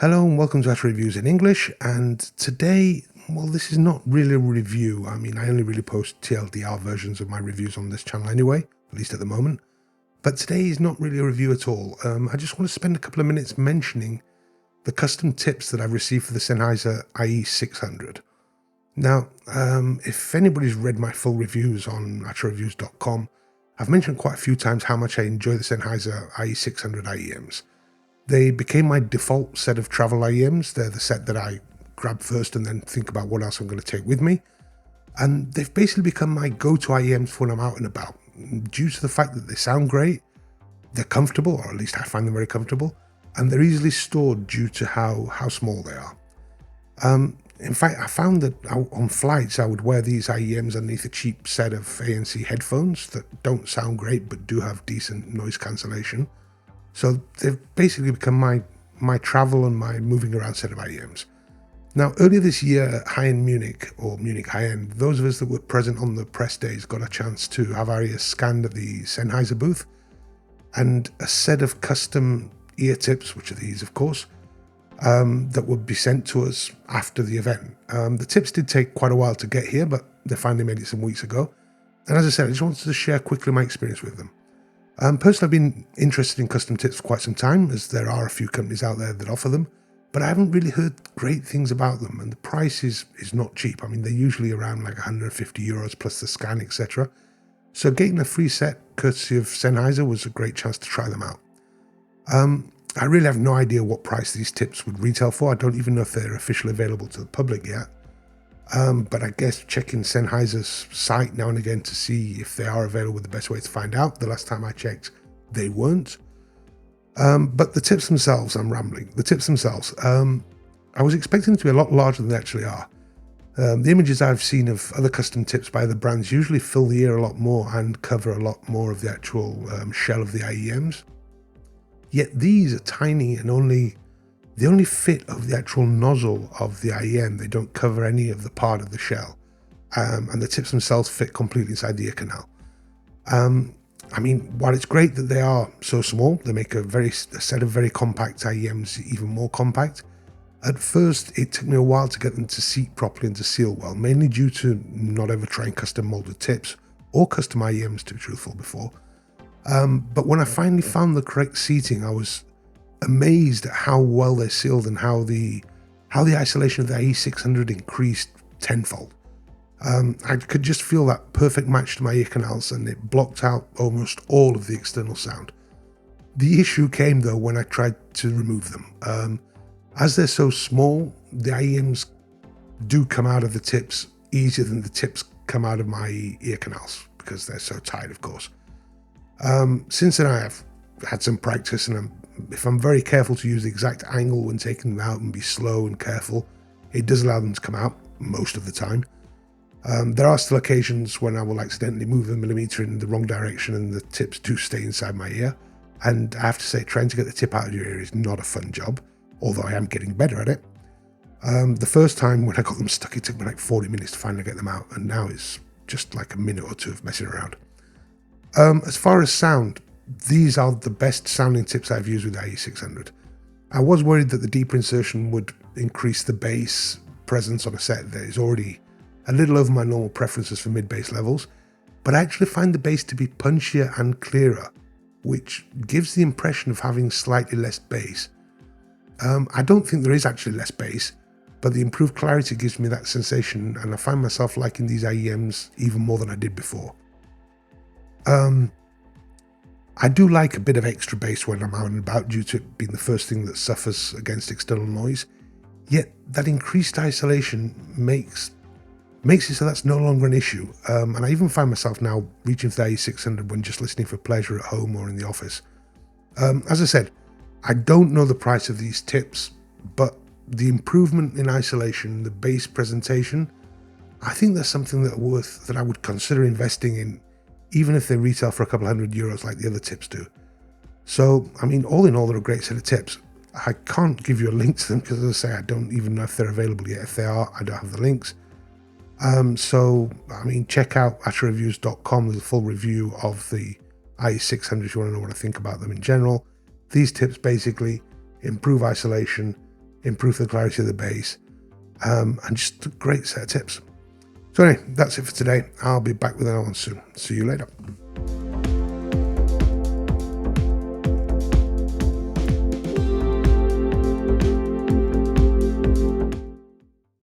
Hello and welcome to Ash Reviews in English. And today, well, this is not really a review. I mean, I only really post TLDR versions of my reviews on this channel anyway, at least at the moment. But today is not really a review at all. I just want to spend a couple of minutes mentioning the custom tips that I've received for the Sennheiser IE600. Now, if anybody's read my full reviews on AstroReviews.com, I've mentioned quite a few times how much I enjoy the Sennheiser IE600 IEMs. They became my default set of travel IEMs. They're the set that I grab first and then think about what else I'm going to take with me. And they've basically become my go-to IEMs for when I'm out and about, due to the fact that they sound great, they're comfortable, or at least I find them very comfortable, and they're easily stored due to how small they are. In fact, I found that on flights I would wear these IEMs underneath a cheap set of ANC headphones that don't sound great but do have decent noise cancellation. So they've basically become my travel and my moving around set of IEMs. Now, earlier this year at High-End Munich, or Munich High-End, those of us that were present on the press days got a chance to have our ears scanned at the Sennheiser booth, and a set of custom ear tips, which are these of course, that would be sent to us after the event. The tips did take quite a while to get here, but they finally made it some weeks ago. And as I said, I just wanted to share quickly my experience with them. Personally, I've been interested in custom tips for quite some time, as there are a few companies out there that offer them, but I haven't really heard great things about them, and the price is not cheap. I mean, they're usually around like €150 plus the scan, etc. So getting a free set courtesy of Sennheiser was a great chance to try them out. I really have no idea what price these tips would retail for. I don't even know if they're officially available to the public yet. But I guess checking Sennheiser's site now and again to see if they are available is the best way to find out. The last time I checked, they weren't. But the tips themselves, I'm rambling. The tips themselves, I was expecting them to be a lot larger than they actually are. The images I've seen of other custom tips by other brands usually fill the ear a lot more and cover a lot more of the actual shell of the IEMs. Yet these are tiny and they only fit of the actual nozzle of the IEM. They don't cover any of the part of the shell. And the tips themselves fit completely inside the ear canal. I mean, while it's great that they are so small, they make a set of very compact IEMs even more compact. At first, it took me a while to get them to seat properly and to seal well, mainly due to not ever trying custom molded tips or custom IEMs, to be truthful, before. But when I finally found the correct seating, I was amazed at how well they're sealed and how the isolation of the IE600 increased tenfold. I could just feel that perfect match to my ear canals, and it blocked out almost all of the external sound. The issue came though when I tried to remove them. As they're so small, the IEMs do come out of the tips easier than the tips come out of my ear canals, because they're so tight, of course. Since then I have had some practice, and if I'm very careful to use the exact angle when taking them out and be slow and careful, it does allow them to come out most of the time. There are still occasions when I will accidentally move a millimeter in the wrong direction and the tips do stay inside my ear. And I have to say, trying to get the tip out of your ear is not a fun job, although I am getting better at it. The first time when I got them stuck, it took me like 40 minutes to finally get them out, and now it's just like a minute or two of messing around. As far as sound, these are the best sounding tips I've used with the IE600. I was worried that the deeper insertion would increase the bass presence on a set that is already a little over my normal preferences for mid-bass levels, but I actually find the bass to be punchier and clearer, which gives the impression of having slightly less bass. I don't think there is actually less bass, but the improved clarity gives me that sensation, and I find myself liking these IEMs even more than I did before. I do like a bit of extra bass when I'm out and about, due to it being the first thing that suffers against external noise, yet that increased isolation makes it so that's no longer an issue, and I even find myself now reaching for the IE600 when just listening for pleasure at home or in the office. As I said, I don't know the price of these tips, but the improvement in isolation, the bass presentation, I think that's something that I would consider investing in, even if they retail for a couple €100 like the other tips do. So, I mean, all in all, they're a great set of tips. I can't give you a link to them because, as I say, I don't even know if they're available yet. If they are, I don't have the links. So, I mean, check out AstroReviews.com. There's a full review of the IE600 if you want to know what I think about them in general. These tips basically improve isolation, improve the clarity of the bass, and just a great set of tips. So anyway, that's it for today. I'll be back with another one soon. See you later.